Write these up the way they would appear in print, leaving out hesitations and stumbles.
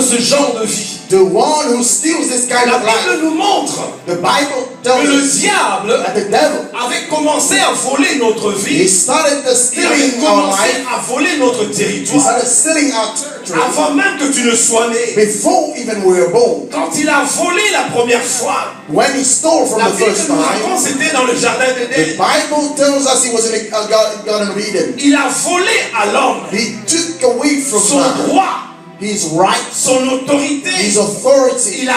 ce genre de vie. The one who steals this kind La of life. Bible nous montre The Bible que tells le us diable that the devil, avait commencé à voler notre he vie. started Il avait stealing our commencé life. à voler notre He territoire started stealing our territory avant même que tu ne sois né. before even we were born. Quand il a volé la première fois, When he stole from la the Bible first nous time, raconte c'était dans le jardin the d'Éden. Bible tells us he was in the Garden of Eden. Il a volé à l'homme He took away from son man droit, his right, son autorité. his authority. Il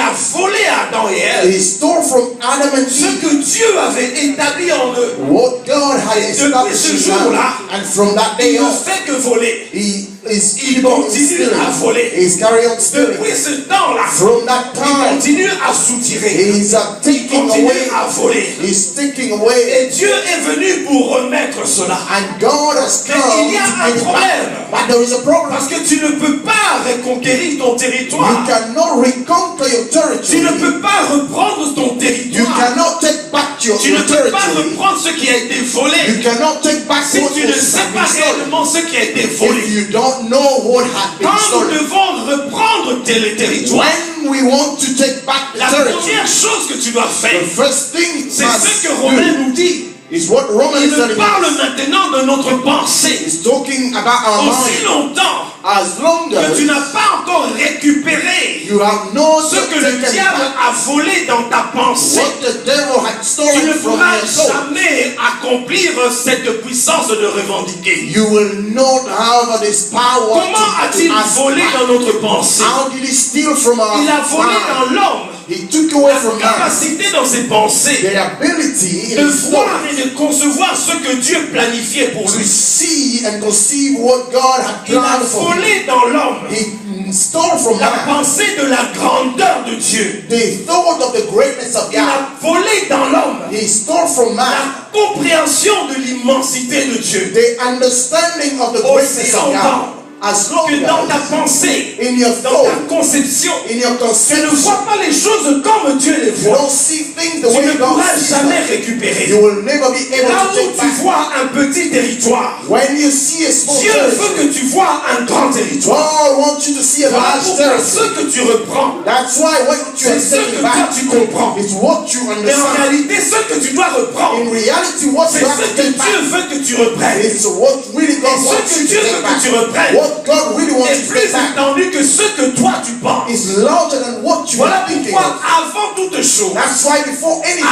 a volé à Adam et Ève He stole from Adam and ce Eve que Dieu avait établi en eux. what God had Depuis established ce in jour-là, man. And from that day Il ne on, fait que voler. il continue à voler. He's carry on stealing. Depuis ce temps-là, From that il time, continue à soutirer. he's Il taking continue away. à voler. He's taking away. Et Dieu est venu pour remettre cela. And God has Mais come il y a to un give it back. problème. But there is a problem. Parce que tu ne peux pas reconquérir ton You territoire. cannot reconquer your Tu ne territory. peux pas reprendre ton You territoire. cannot take back your Tu ne peux pas territory. reprendre ce qui a été volé. You cannot take back Si what tu ne was sais pas stolen. réellement ce qui a été If volé. you don't know what had been Quand nous stolen. devons reprendre le territoire, When we want to take back the la territory, première chose que tu dois faire, the first thing c'est ce must que Romain do nous dit. is what Romans Il is nous telling parle us. maintenant de notre pensée. He's talking about our Aussi mind. longtemps As long que tu as n'as pas encore récupéré you have not ce que le taken diable back a volé dans ta pensée, what the devil had tu ne stolen from pourras your soul, jamais accomplir cette puissance de revendiquer. you will not have this power Comment a-t-il to ask volé back. dans notre pensée? How did he steal from our Il a volé dans mind? l'homme He took away la from man capacité dans ses pensées the ability de in his voir thought et de concevoir ce que Dieu planifiait pour to lui. see and conceive what God had Il a planned for him. volé dans l'homme He stole from la man pensée de la grandeur de Dieu. the thought of the greatness of Il God. a volé dans l'homme He stole from man la compréhension de l'immensité de Dieu. the understanding of the greatness of God. As long Que dans ta as pensée, in your dans ta thought, conception, in your tu ne conception, vois pas les choses comme Dieu les you voit. don't see things the Tu way ne God pourras sees jamais them. récupérer. You will never be able Là to où take tu back. vois un petit territoire, When you see a small Dieu veut territory, que tu vois un grand territoire. God wants you to see a Voilà large pourquoi territory. ce que tu reprends, That's why what you c'est are ce que taking toi back tu comprends. is what you Mais en understand. réalité, ce que tu dois reprendre, In reality, what c'est you have ce to que take back Dieu veut que tu reprennes. is what really God Et ce wants que you to Dieu veut take que tu back. reprennes What God really wants est you to plus take back étendu que ce que toi tu penses. is larger than what you Voilà are thinking pourquoi, of. avant toute chose, That's why before anything,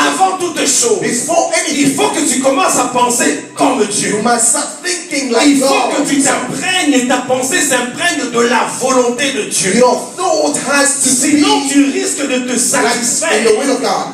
before il anything, faut que tu commences à penser comme Dieu. you must start thinking Il like faut God. que tu t'imprègnes, ta pensée s'imprègne de la volonté de Dieu. Your thought has to Sinon, be tu risques de te like in satisfaire. the will of God.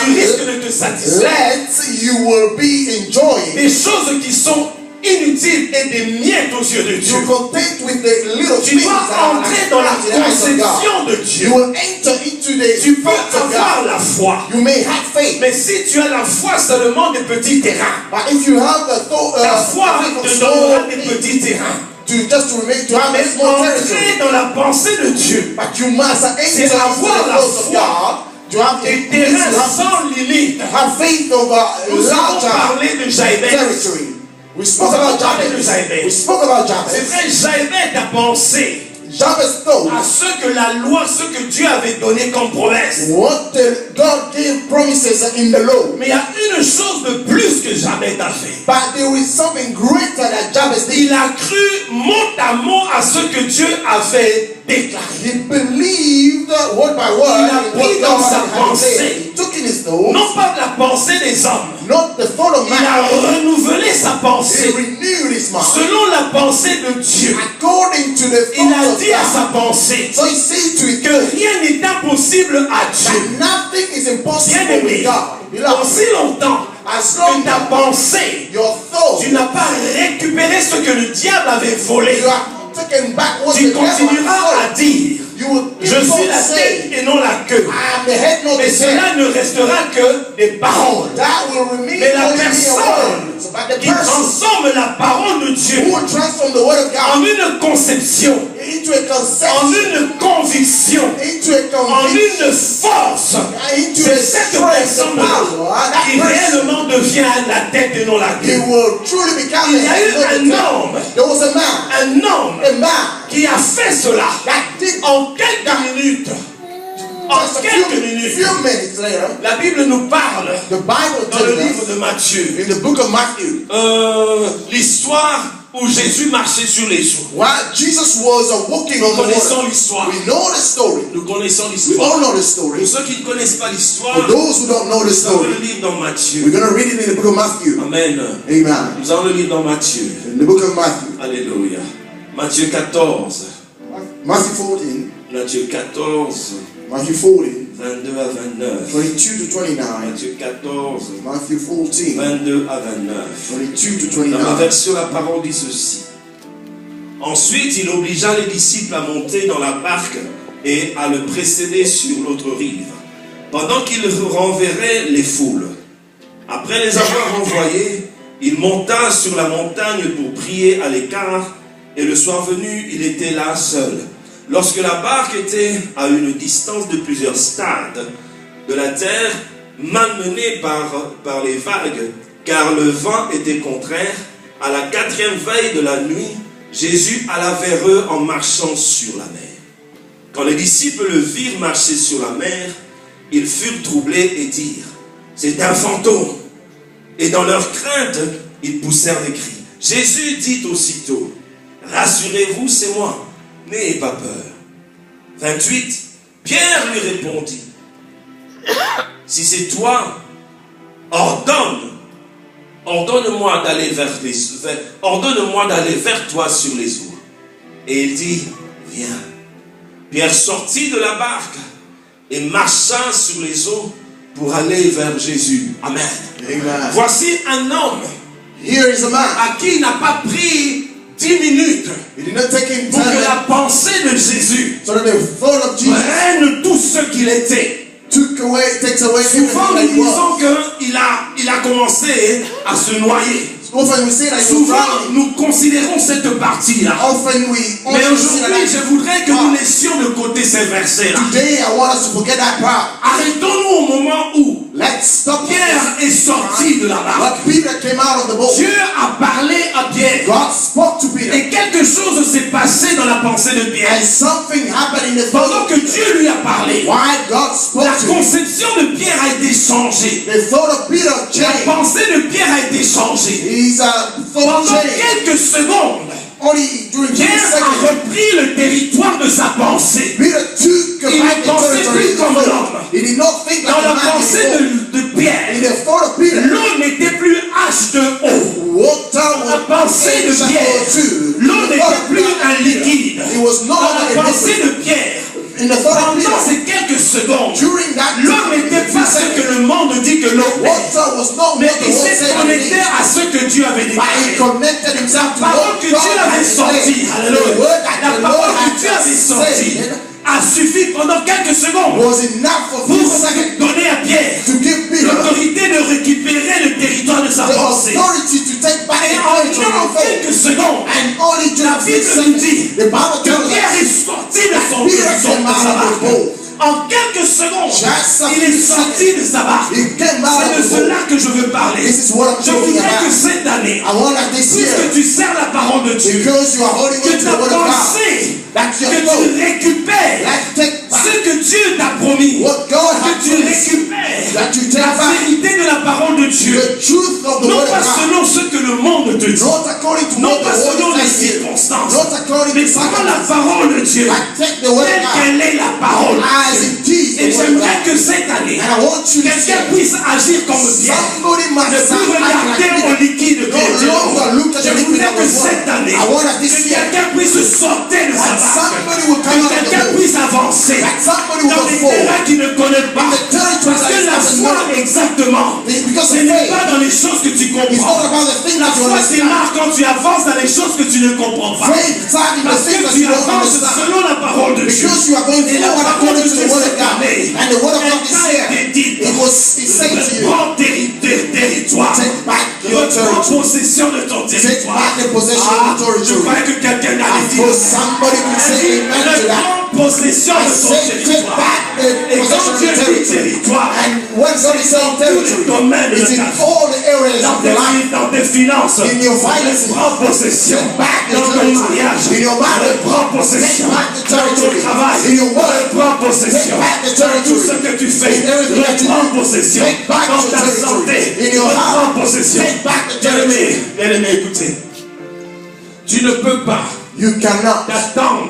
Tu risques de te satisfaire. Let you will be enjoying. Des choses qui sont inutiles et des miettes aux yeux de Dieu. You content with the little Tu things dois that are entrer dans la in the eyes of God. conception de Dieu. You will enter into the Tu peux thoughts of avoir God. la foi. You may have faith, Mais si tu as la foi seulement des petits terrains, but if you have the thought, la foi faith of te donnera small des things, petits terrains. to just to remain to have Mais a small territory, entrer dans la pensée de Dieu, but you must c'est enter into avoir the la thoughts of foi. God. To have des a terrains to sans limite. have faith of a Nous avons larger parlé de Jaïbès. territory. We spoke about Jabez. We spoke about C'est Jabez. vrai, Jaïbès a pensé Jabez thought à ce que la loi, ce que Dieu avait donné comme promesse. what God gave promises in the law. Mais il y a une chose de plus que Jaïbès a fait. But there is something greater that Jabez did. Il a cru mot à mot à ce que Dieu avait déclaré. He believed word by word Il a in pris what dans God sa had pensée. said. He took in his thoughts, Non pas de la pensée des hommes. not the thought of Il a man. renouvelé sa He pensée renewed his mind selon la pensée de Dieu. according to the Il a thoughts of dit à sa God. pensée So he said to it, que rien n'est impossible à Dieu. that nothing is impossible Bien-aimé, with God. Beloved, aussi longtemps as que long ta as pensée, your thought, tu n'as pas récupéré ce que le diable avait volé, you have taken back what tu the devil had continueras à stolen. dire, You will je keep suis on la saying, tête et non la queue. I am the head, not Mais the tail. cela ne restera que des paroles. That will remain Mais la only in your personne words. but the qui person transforme la parole de Dieu who will transform the word of en God une conception, into a en conception, une conviction, into a en conviction, une force. into C'est a cette strength, personne a power. qui That person, réellement devient la tête et non la he queue. will truly become Il y a eu the un homme, There was a man un homme qui a fait cela that did en quelques minutes. En just a quelques minutes. few minutes later. La Bible nous parle The Bible dans le tells livre us de Matthieu in the book of Matthew l'histoire où Jésus marchait sur les eaux. while Jesus was walking Nous on the connaissons water. l'histoire. We know the story. Nous connaissons We l'histoire. all know the Pour story. ceux qui ne connaissent pas l'histoire, For those who don't know the nous allons le story, lire dans Matthieu. we're going to read it in the book of Matthew. Amen. Amen. Nous allons le lire dans Matthieu. In the book of Matthew. Alléluia. Matthieu 14. Matthew 14. Matthieu 14, Matthew 14. 22 à 29. 22 to 29. Matthieu 14, Matthew 14. 22 à 29. 22 to Dans ma 29. version, la parole dit ceci. Ensuite, il obligea les disciples à monter dans la barque et à le précéder sur l'autre rive, pendant qu'il renverrait les foules. Après les avoir renvoyés, il monta sur la montagne pour prier à l'écart, et le soir venu, il était là seul. Lorsque la barque était à une distance de plusieurs stades de la terre, malmenée par les vagues, car le vent était contraire, à la 4e veille de la nuit, Jésus alla vers eux en marchant sur la mer. Quand les disciples le virent marcher sur la mer, ils furent troublés et dirent, « C'est un fantôme !» Et dans leur crainte, ils poussèrent des cris. Jésus dit aussitôt, « Rassurez-vous, c'est moi, n'ayez pas peur. » 28, Pierre lui répondit, « Si c'est toi, ordonne-moi d'aller vers toi sur les eaux. » Et il dit, « Viens. » Pierre sortit de la barque et marcha sur les eaux pour aller vers Jésus. Amen. Amen. Voici un homme Here is a man. à qui il n'a pas pris 10 minutes It did not take him pour que time la pensée de Jésus so that the thought of Jesus prenne tout ce qu'il était. takes away Souvent everything that nous he disons was. qu'il a commencé à se noyer. Often we say that he was Souvent drowning. nous considérons cette partie-là. Often we Mais also see that. aujourd'hui, je voudrais que nous laissions de côté ces versets-là. Today I want us to forget that part. Arrêtons-nous au moment où Let's stop Pierre est sorti de la barque. When Peter came out of the boat, Dieu a parlé à Pierre. God spoke to Peter. Et quelque chose s'est passé dans la pensée de Pierre. And something happened in the Pendant thought que Dieu lui a parlé, Why God spoke la to him. conception de Pierre a été changée. The thought of Peter La changed. pensée de Pierre a été changée. His thought Pendant changed. quelques secondes, Only during Pierre 2 a seconds, repris le territoire de sa pensée. Peter took Il back ne the pensait territory. plus comme l'homme. He did not think Dans like la a man pensée anymore. de In Pierre, the thought of Peter, l'eau n'était plus H2O. water Dans la pensée de was Pierre, H2O. l'eau n'était plus un liquide. It was no Dans longer la a pensée liquid. de Pierre, In the thought of pendant Peter, ces quelques secondes, during that l'eau time, n'était pas ce que le monde dit que l'eau est. water was not Mais what the il world s'est said it connecté is. à ce que Dieu avait But he déclaré. connected himself to Parole what que God Dieu avait had sortie, said. alléluia. The word that La the Lord parole had que Dieu avait just sortie said a suffi pendant quelques secondes was enough for pour 2 seconds donner à Pierre to give Peter l'autorité de récupérer le territoire de sa the pensée. authority to take back Et the en territory of faith. quelques secondes, And only la just 2 Bible nous seconds, dit the Bible que tells Pierre est us sorti de that son Peter de came sa out of the barque. boat. En quelques secondes, Just a il est few sorti de sa barque. He came out C'est de of the boat. cela que je veux parler. This is what I'm Je talking voudrais que about. cette année, I want that this year, puisque tu sers la parole de Dieu, because you are holding que on to ta the word of God, pensée, that your que tu thought, récupères that take ce back que Dieu t'a promis, what God que has tu promised, récupères that you take la back vérité de la parole de Dieu, the truth of the non word pas of God, selon ce que le monde te dit, not according to non what pas the selon world les tells you, circonstances, not according mais to selon la circumstances, parole de Dieu, but take the word telle of God qu'elle est la parole. as it is Et the word of j'aimerais God. que cette année, And I want you to quelqu'un see puisse agir comme Pierre. somebody must Ne plus act regarder like au Peter. liquide No qui est longer look at Je the liquid voudrais that que was water. cette année, I want that this que year, quelqu'un puisse sortir de sa that barque, somebody will come que out of the quelqu'un boat, puisse avancer that somebody will dans go des forward. terrains qu'il ne connaît pas. In the territories Parce that que he la doesn't foi, know. exactement, Because ce of n'est faith, pas dans les choses que tu it's comprends. not about the things La that you foi understand. démarre quand tu avances dans les choses que tu ne comprends pas. Faith is in the Parce things que that tu you don't avances understand. selon la parole de Dieu. Because you are going Et la forward parole according de to Dieu the word s'est of God. parlée. And the word of God is Elle here. t'a été dite. It said to you, Prends territoire. take back your Reprends territory. possession de ton Take territoire. back the possession of the Je territory. croyais que quelqu'un I allait dire. thought somebody could say amen to that. Prends possession I de ton say take territoire. back the Et possession quand of Dieu the dit territory. territoire, And when God is saying territory, it's in all the areas of your life. dans tes finances, In your finances, prends possession. take back the Dans ton territory. mariage, In your marriage, prends possession. take back the Dans ton territory. travail, In your work, prends possession. take back the Dans tout ce territory. que tu fais, In everything that you prends do, possession. take back Dans the ta territory. santé, In your prends health, possession. take back the Bien-aimé, territory. bien-aimé, écoutez. Tu ne peux pas You cannot t'attendre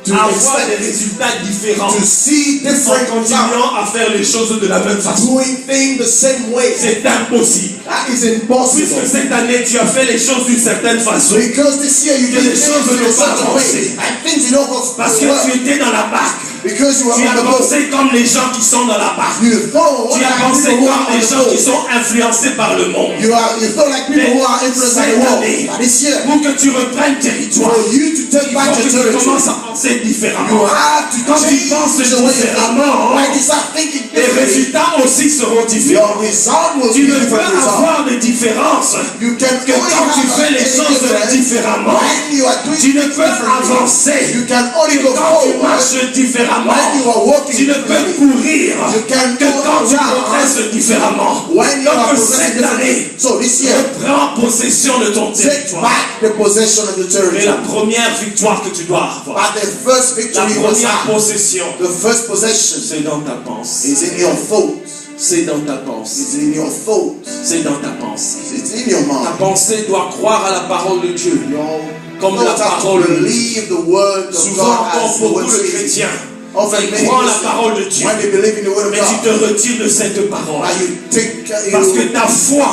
to à avoir expect des résultats différents to see en different results, continuant à faire les choses de la même façon. doing things the same way. C'est impossible. That is Puisque impossible. cette année, tu as fait les choses d'une certaine façon. Because this year you Que did les things choses in n'ont a pas certain avancé. way, and things did not go Parce que well. tu étais dans la barque. Because you were Tu on as the boat. pensé comme les gens qui sont dans la barque. You thought Tu as like pensé people who are comme on les the gens qui boat. sont influencés par le monde. You thought like people who are influenced by the world. But this year, Pour que tu reprennes territoire, for you to take il back faut que your tu territory, commences à penser you différemment. have to Quand tu change penses the way you think. différemment, When you start thinking les differently, résultats aussi seront différents. your result will Tu be ne peux different result. avoir de différence You can que only quand tu have fais les any choses difference différemment. when you are doing Tu ne things peux differently. avancer You can only que go quand tu forward marches différemment. when you are walking Tu ne peux differently. courir You can que go quand tu around progresses différemment. when you are Donc progressing cette differently. année, So this year, prends possession de ton take territoire. back the possession of the Et territory. la première victoire que tu dois avoir, But the first la victory you must première have, possession, the first possession c'est dans ta pensée. is in your thoughts. C'est dans ta pensée. It's in your thoughts. C'est dans ta pensée. It's in your Ta mind. pensée doit croire à la parole de Dieu. Your Comme la thoughts have to parole de Dieu. believe the word of Souvent, God as the pour word beaucoup de says. chrétiens, Often ils many croient la Christians, parole de Dieu, when they believe in the word of mais tu te God, retires de cette parole. you take Parce que you ta foi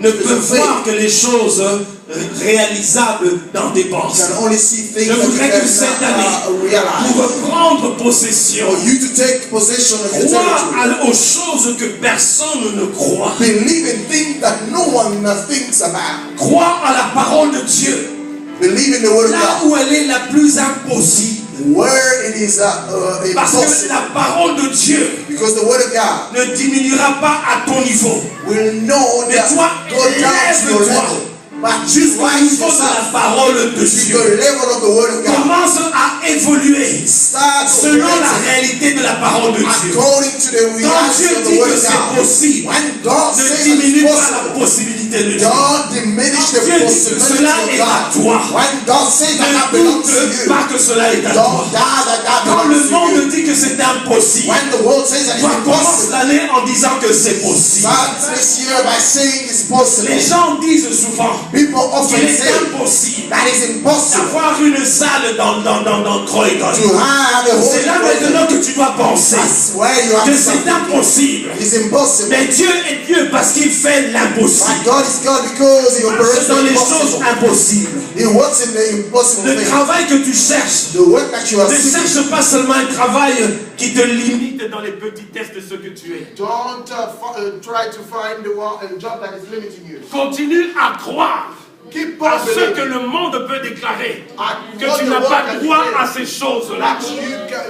ne peut faith. voir que les choses réalisables dans tes pensées. can only see things Je that you voudrais que cette can année, realize. pour reprendre possession, For you to take possession of the crois territory, aux choses que personne ne croit. believe in things that no one thinks about. Crois à la parole de Dieu, Believe in the word of là God, où elle est la plus impossible. where it is Parce que impossible. la parole de Dieu Because the word of God ne diminuera pas à ton niveau. will know Mais that toi, go down to your élève-toi level. But jusqu'au rise niveau de yourself la parole de to the Dieu. level of the word of God. Commence à évoluer Start selon la operating réalité de la parole de Dieu. according to the Quand reality Dieu of the dit word que of c'est God. possible, When God ne says diminue it's pas la possible, possibilité de Dieu. don't diminish the Dieu dit que possibility cela of est à God. toi. When God says that that Ne belongs to doute you, pas que cela est à toi. don't doubt that that Quand belongs le to you. monde dit que c'est impossible, When the world says that it's toi commence impossible, l'année en disant que c'est possible. start this year by saying it's possible. Les gens disent souvent People often qu'il est say impossible that it's impossible d'avoir une salle dans Croydon. to have a C'est là whole maintenant que tu dois penser That's where you have que to c'est start. impossible. It's impossible. Mais Dieu est Dieu parce qu'il fait But l'impossible. God is God because He operates C'est dans the les choses impossible. impossibles. He works in the impossible Le things. travail que tu cherches, The work that you are ne seeking. cherche pas seulement un travail qui te limite dans les petitesses de ce que tu es. Don't try to find the job that is limiting you. Continue à croire Keep à on ce que believing le monde peut déclarer, que what tu the n'as world pas can droit declare. à ces choses-là. That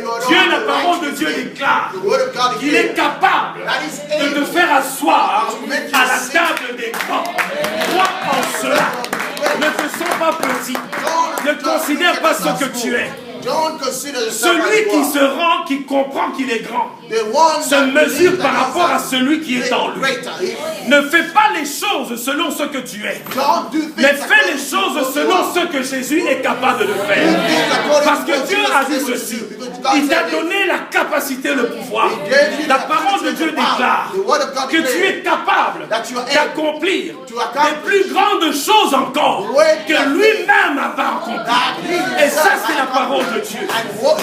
you are Dieu, not la the parole de righteous Dieu thing. déclare The word of God qu'il est declares capable that is de te able faire asseoir to make you à la sit. table des grands. Crois en cela. Ne te sens pas petit. Ne considère pas ce que tu es. Don't consider yourself Celui as you qui are. se rend, qui comprend qu'il est grand, The one se that mesure believes par that rapport à he's celui qui est en lui. greater. Ne fais pas les choses selon ce que tu es, Don't do things mais fais les according to choses what you selon are. ce que Jésus est capable de faire. Parce que Dieu a dit ceci. Il t'a donné la capacité, le pouvoir. La parole de Dieu déclare que tu es capable d'accomplir les plus grandes choses encore que lui-même n'a pas accomplies. Et ça, c'est la parole de Dieu.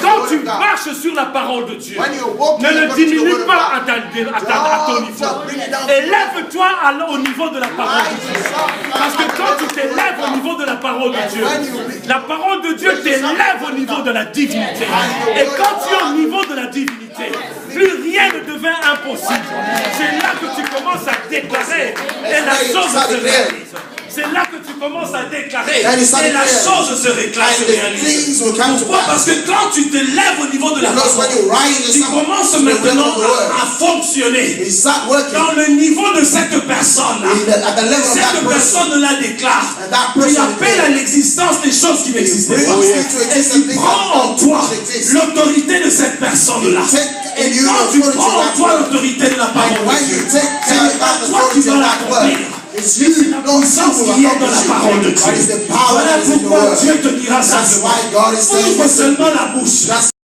Quand tu marches sur la parole de Dieu, ne le diminue pas à ton niveau. Élève-toi au niveau de la parole de Dieu. Parce que quand tu t'élèves au niveau de la parole de Dieu, la parole de Dieu t'élève au niveau de la divinité. Et quand tu es au niveau de la divinité, plus rien ne devient impossible. C'est là que tu commences à déclarer et la chose se réalise. c'est là que tu commences à déclarer. That is Et la declared. chose se réclame, se And the réalise. things will come to Pourquoi? pass. Parce que quand tu te lèves au niveau de la Because when parole, you rise tu commences maintenant à fonctionner you start working. dans le niveau de cette personne-là. At the level of that Cette person. personne la déclare. And that Tu person appelles à l'existence des choses qui n'existent pas. brings into Et existence tu things prends en that toi don't exist. l'autorité de cette personne-là. Take Et in you quand tu authority prends en of toi that word. l'autorité de la And parole when de you Dieu, take that toi qui authority vas of that word, l'accomplir. it's you, not Puissance you qui est dans la parole de That is Dieu. the power Voilà that is in the pourquoi word. Dieu te dira ça. That's why God is saying, Ouvre seulement la bouche. That's